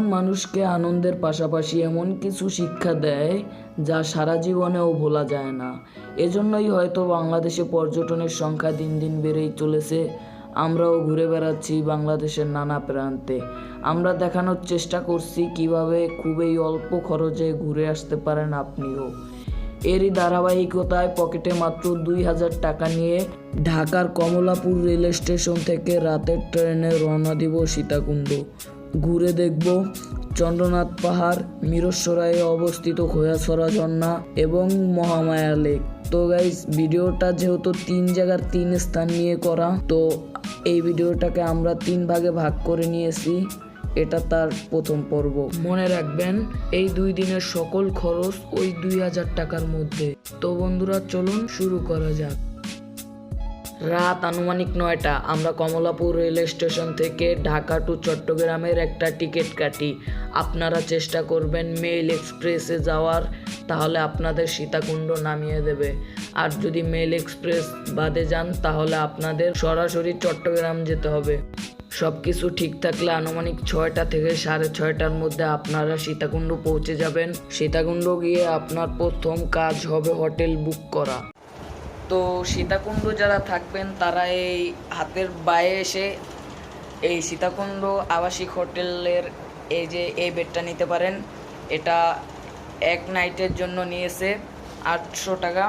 ভ্রমণ মানুষকে আনন্দের পাশাপাশি এমন কিছু শিক্ষা দেয় যা সারা জীবনেও ভোলা যায় না। এজন্যই হয়তো বাংলাদেশে পর্যটনের সংখ্যা দিন দিন বেড়েই চলেছে। আমরাও ঘুরে বেড়াচ্ছি বাংলাদেশের নানা প্রান্তে। আমরা দেখানোর চেষ্টা করছি কিভাবে খুবই অল্প খরচে ঘুরে আসতে পারেন আপনিও। এরই ধারাবাহিকতায় পকেটে মাত্র 2000 টাকা নিয়ে ঢাকার কমলাপুর রেল স্টেশন থেকে রাতের ট্রেনে রওনা দিব সীতাকুণ্ড। ঘুরে দেখব চন্দ্রনাথ পাহাড়, মিরসরাইয়ে অবস্থিত খোয়াছড়া ঝর্ণা এবং মহামায়া লেক। তো গাইস, ভিডিওটা যেহেতু 3 জায়গার 3 স্থান নিয়ে করা, তো এই ভিডিওটাকে আমরা 3 ভাগে ভাগ করে নিয়েছি। এটা তার প্রথম পর্ব। মনে রাখবেন, এই 2 দিনের সকল খরচ ওই 2000 টাকার মধ্যে। তো বন্ধুরা, চলুন শুরু করা যাক। রাত আনুমানিক 9টা। আমরা কমলাপুর রেল স্টেশন থেকে ঢাকা টু চট্টগ্রামের একটা টিকিট কাটি। আপনারা চেষ্টা করবেন মেইল এক্সপ্রেসে যাওয়ার, তাহলে আপনাদের সীতাকুণ্ড নামিয়ে দেবে। আর যদি মেইল এক্সপ্রেস বাদে যান তাহলে আপনাদের সরাসরি চট্টগ্রাম যেতে হবে। সব কিছু ঠিক থাকলে আনুমানিক 6টা থেকে 6:30টার মধ্যে আপনারা সীতাকুণ্ড পৌঁছে যাবেন। সীতাকুণ্ড গিয়ে আপনার প্রথম কাজ হবে হোটেল বুক করা। তো সীতাকুণ্ড যারা থাকবেন তারা এই হাতের বায়ে এসে এই সীতাকুণ্ড আবাসিক হোটেলের এই বেডটা নিতে পারেন। এটা 1 নাইটের জন্য নিয়েছে 800 টাকা।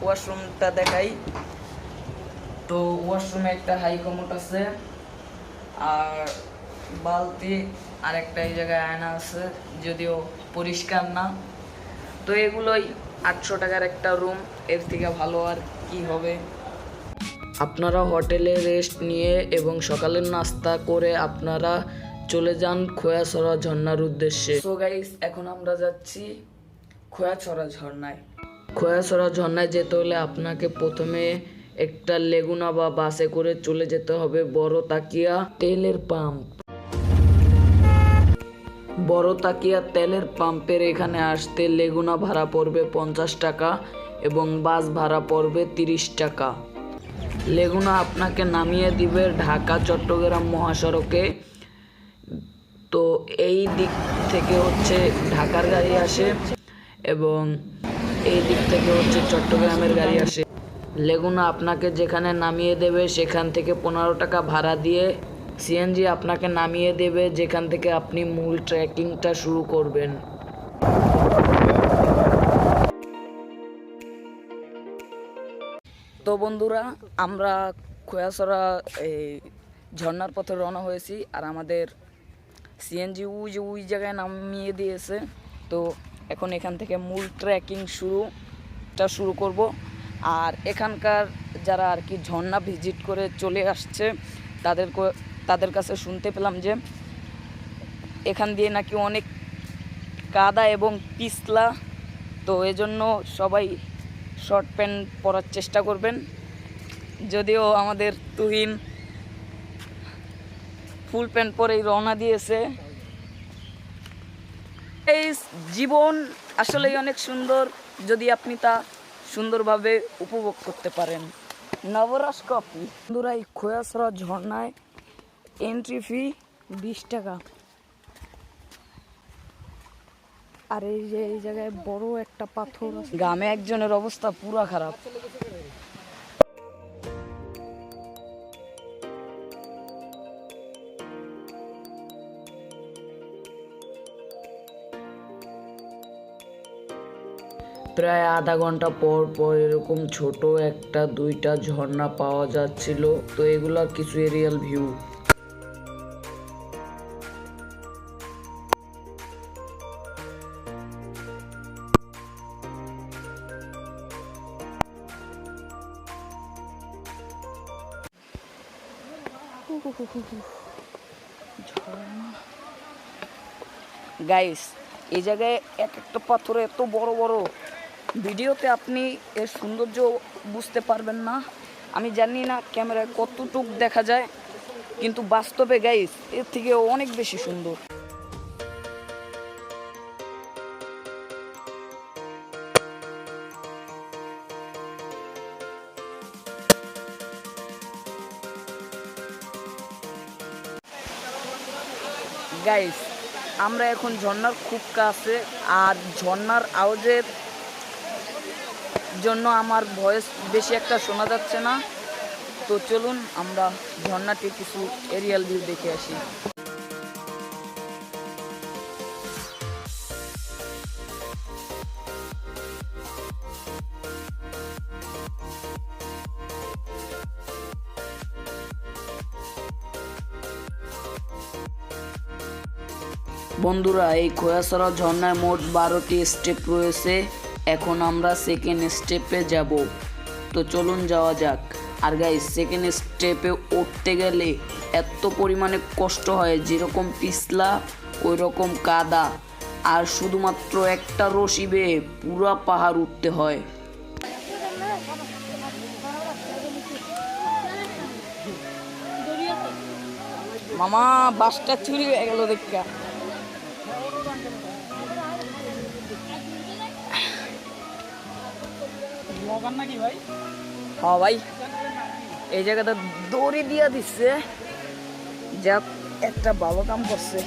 ওয়াশরুমটা দেখাই। তো ওয়াশরুমে একটা হাই কমোড আছে, আর বালতি, আর একটা এই জায়গায় আয়না আছে, যদিও পরিষ্কার না। তো এগুলোই 800 টাকার একটা রুম, এর থেকে ভালো আর কি হবে। আপনারা হোটেলে রেস্ট নিয়ে এবং সকালের নাস্তা করে আপনারা চলে যান খোয়াছড়া ঝর্ণার উদ্দেশ্যে। সো গাইস, এখন আমরা যাচ্ছি খোয়াছড়া ঝর্ণায়। খোয়াছড়া ঝর্ণায় যেতে হলে আপনাকে প্রথমে একটা লেগুনা বা বাসে করে চলে যেতে হবে বড় তাকিয়া তেলের পাম্প। বড় তাকিয়া তেলের পাম্পের এখানে আসতে লেগুনা ভাড়া পড়বে 50 টাকা এবং বাস ভাড়া পড়বে 30 টাকা। লেগুনা আপনাকে নামিয়ে দিবে ঢাকা চট্টগ্রাম মহাসড়কে। তো এই দিক থেকে হচ্ছে ঢাকার গাড়ি আসে এবং এই দিক থেকে হচ্ছে চট্টগ্রামের গাড়ি আসে। লেগুনা আপনাকে যেখানে নামিয়ে দেবে সেখান থেকে 15 টাকা ভাড়া দিয়ে সিএনজি আপনাকে নামিয়ে দেবে, যেখান থেকে আপনি মূল ট্রেকিংটা শুরু করবেন। তো বন্ধুরা, আমরা খোয়াছড়া এই ঝর্ণার পথে রওনা হয়েছি, আর আমাদের সিএনজি ওই জায়গায় নামিয়ে দিয়েছে। তো এখন এখান থেকে মূল ট্রেকিং শুরু করব। আর এখানকার যারা আর কি ঝর্ণা ভিজিট করে চলে আসছে তাদের কাছে শুনতে পেলাম যে এখান দিয়ে নাকি অনেক কাদা এবং পিছলা। তো এজন্য সবাই শর্ট প্যান্ট পরার চেষ্টা করবেন। যদিও আমাদের তুহিন ফুল প্যান্ট পরেই রওনা দিয়েছে। এই জীবন আসলেই অনেক সুন্দর যদি আপনি তা সুন্দরভাবে উপভোগ করতে পারেন। নবরস কফি। বন্ধুরা, এই খোয়াছড়া ঝর্ণায় এন্ট্রি ফি 20 টাকা। আর এই যে এই জায়গায় বড় একটা পাথর আছে। গ্রামে একজনের অবস্থা পুরা খারাপ। প্রায় আধা ঘন্টা পর পর এরকম ছোট 1-2টা ঝর্ণা পাওয়া যাচ্ছিল। তো এগুলা কিছু এরিয়াল ভিউ। গাইস, এই জায়গায় একটা পাথর এত বড় বড়, ভিডিওতে আপনি এর সৌন্দর্য বুঝতে পারবেন না। আমি জানি না ক্যামেরায় কতটুক দেখা যায়, কিন্তু বাস্তবে গাইস এর থেকে অনেক বেশি সুন্দর। গাইস, আমরা এখন ঝর্ণার খুব কাছে, আর ঝর্ণার আওয়াজের জন্য আমার ভয়েস বেশি একটা শোনা যাচ্ছে না। তো চলুন আমরা ঝর্ণাটি কিছু এরিয়াল ভিউ দেখে আসি। বন্ধুরা, এই খোয়াসারা ঝর্ণায় মোট 12টি স্টেপ রয়েছে। এখন আমরা সেকেন্ড স্টেপে যাব। তো চলুন যাওয়া যাক। আর গাইস, সেকেন্ড স্টেপে উঠতে গেলে এত পরিমাণে কষ্ট হয়, যেরকম পিছলা ওই রকম কাদা, আর শুধুমাত্র একটা রশি বেয়ে পুরা পাহাড় উঠতে হয়। মামা বাসটা চুরি হয়ে গেল দেখা। হ্যাঁ ভাই, এই জায়গাটা দড়ি দিয়া দিচ্ছে, যা একটা ভালো কাম করছে।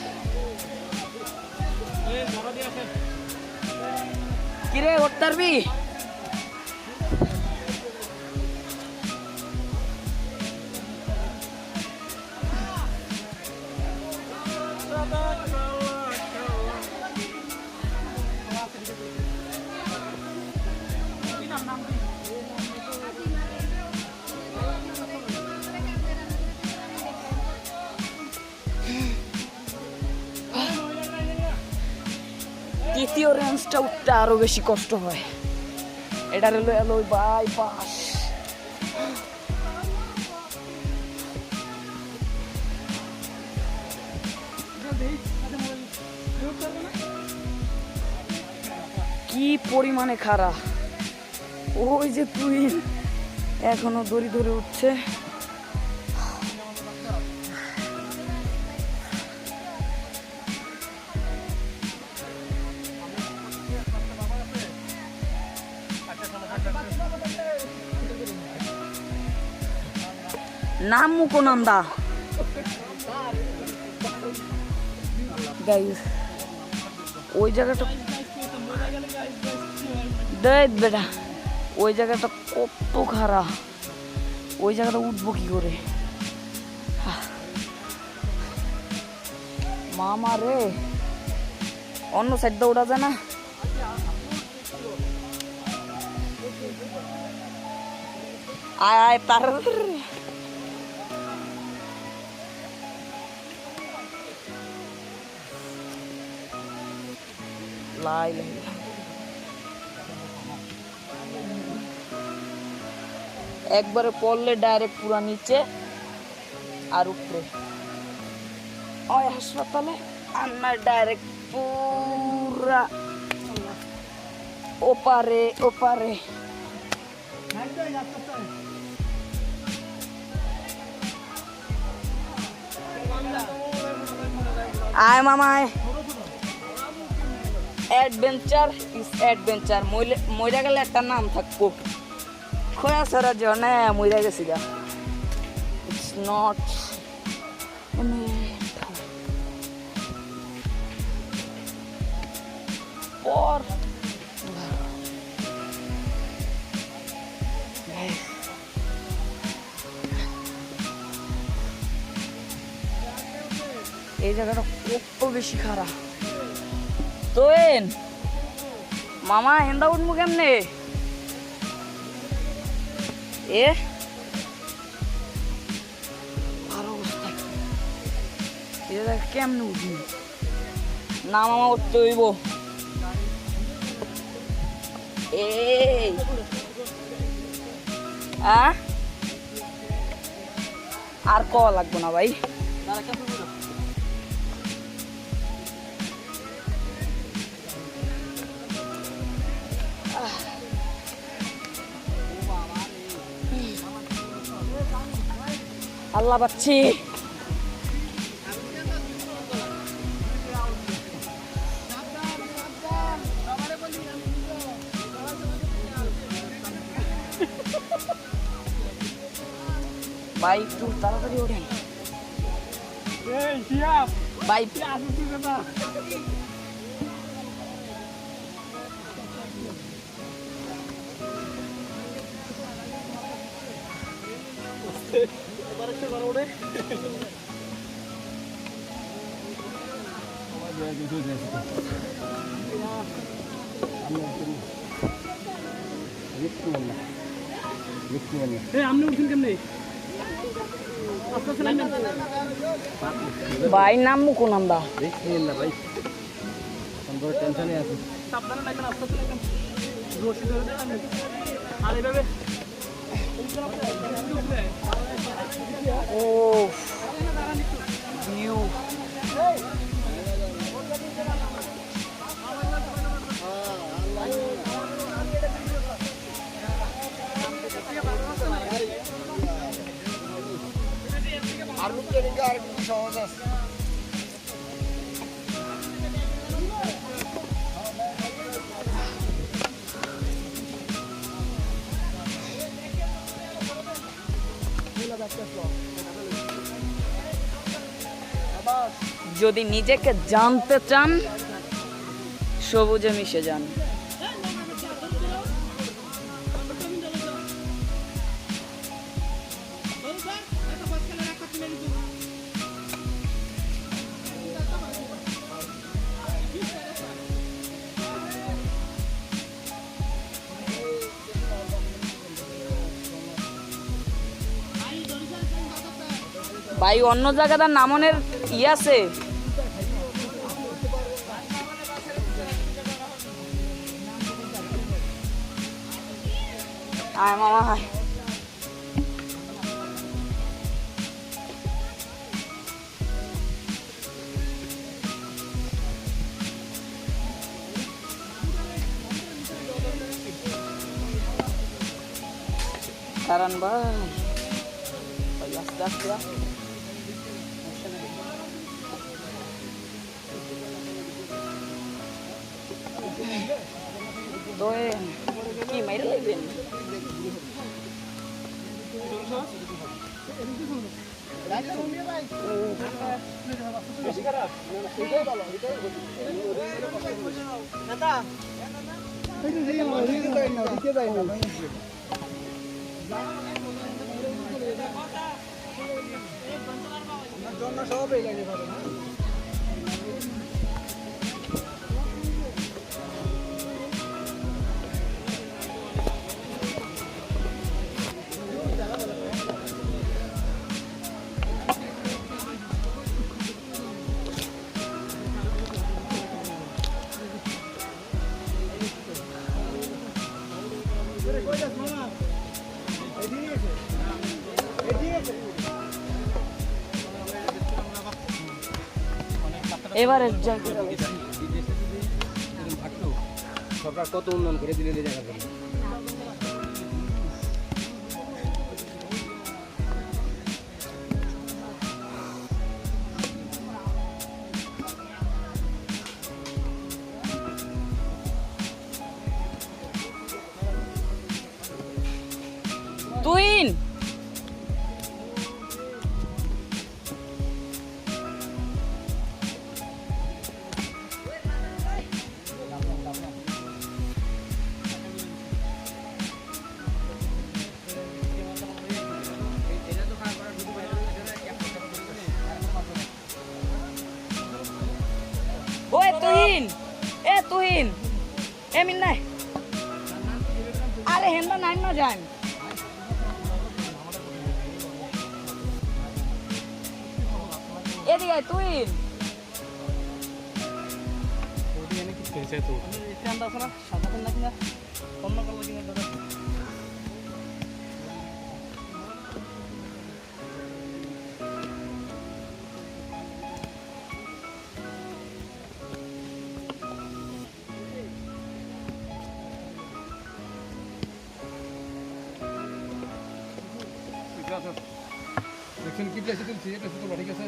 কিরে উঠতে পারবি? তৃতীয় রেঞ্জটা উঠতে আরো বেশি কষ্ট হয়। এটা হলো এলো বাইপাস। কি পরিমাণে খাড়া! ওই যে তুই এখনো দড়ি ধরে উঠছে। নাম মুকুনন্দা গাইস, ওই জায়গাটা দেখ বেটা, ওই জায়গাটা কত খারাপ। ওই জায়গাটা উঠবো কি করে? মামা রে, অন্য সাইডটা ওঠা যায় না? আয় আয় তার লাই লাই একবারে পড়লে ডাইরেক্ট পুরা নিচে আর উপরে। ওই হাসপাতালে আমার ডাইরেক্ট পুরা ওপারে ওপারে। আয় মামা আয়। Adventure is adventure. মইরা গেলে একটা নাম থাকবো, খোয়াসারা ঝর্ণা মইরা গেছি গা। ইটস নট পর এই জায়গাটা কত বেশি খারাপ। তো মামা হেন্দা উঠবো কেমনে? এ আর অবস্থা কেমনে উঠবি? না মামা উঠতে হইব। আর ক লাগবো না ভাই। আল্লাহ পাচ্ছি। ভাই একটু তাড়াতাড়ি ওঠেন। ভাই ভাই নাম কোন আমরা ভাই টেনশনে আছে ও ভিউ সহজ আছে যদি নিজেকে জানতে চান সবুজে মিশে যান। ভাই অন্য জায়গাটার নামনের আছে আয় মামা হায় কারণ ভাই আস্তে আস্তে তো কি মাইরে লাগবেন এবারে সরকার কত উন্নয়ন করে দিলে এই জায়গাটা তুইন ওই তুহিন এ মিন্নাই আরে হেন্দা নাই না যান এদিকে তুহিন দেখছেন কি প্লেসে তুলছি এটা তো ঠিক আছে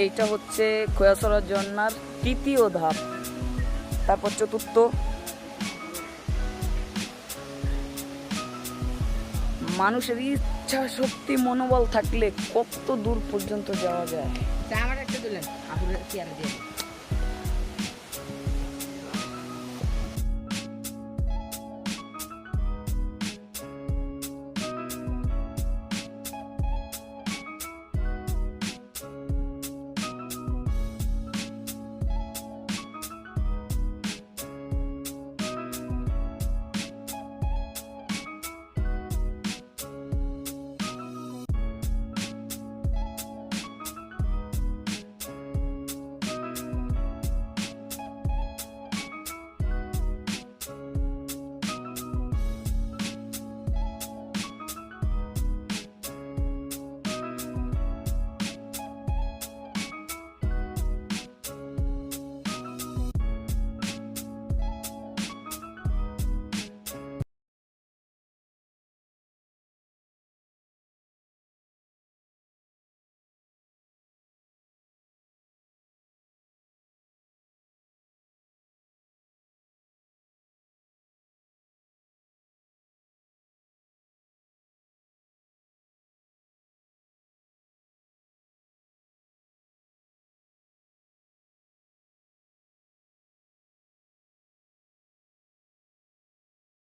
এইটা হচ্ছে খোয়াছড়া ঝর্ণার তৃতীয় ধাপ। তারপর চতুর্থ মানুষের ইচ্ছা শক্তি মনোবল থাকলে কত দূর পর্যন্ত যাওয়া যায়। আমার একটা দিলেন আপনার চেয়ারে দিয়ে